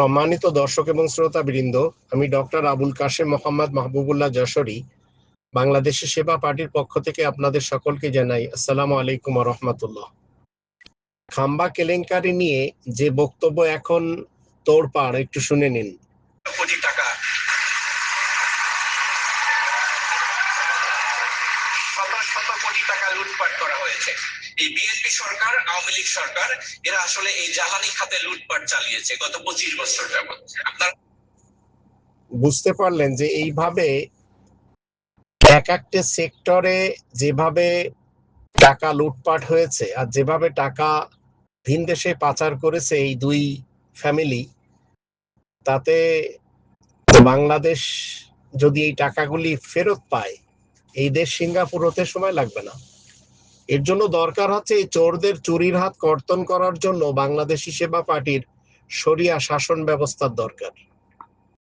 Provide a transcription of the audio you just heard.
সম্মানিত দর্শক এবং শ্রোতাবৃন্দ, আমি ডক্টর আবুল কাশেম মোহাম্মদ মাহবুবুল্লাহ যশোরী বাংলাদেশি সেবা পার্টির পক্ষ থেকে আপনাদের সকলকে জানাই আসসালামু আলাইকুম ওয়া রাহমাতুল্লাহ। খাম্বা কেলেঙ্কারি নিয়ে যে বক্তব্য এখন তোড়পাড়, একটু শুনে নিন। কোটি টাকা শত কোটি টাকা লুটপাট করা হয়েছে। এই বিএনপি সরকার, আওয়ামী লীগ সরকার, এরা আসলে এই জ্বালানি খাতে লুটপাট চালিয়েছে গত 25 বছর যাবত। আপনার বুঝতে পারলেন যে এইভাবে এক একটা সেক্টরে যেভাবে টাকা লুটপাট হয়েছে আর যেভাবে টাকা ভিন দেশে পাচার করেছে এই দুই ফ্যামিলি, তাতে বাংলাদেশ যদি এই টাকাগুলি ফেরত পায়, এই দেশ সিঙ্গাপুর হতে সময় লাগবে না। এর জন্য দরকার হচ্ছে এই চোরদের চুরির হাত কর্তন করার জন্য বাংলাদেশি সেবা পার্টির শরিয়া শাসন ব্যবস্থার দরকার।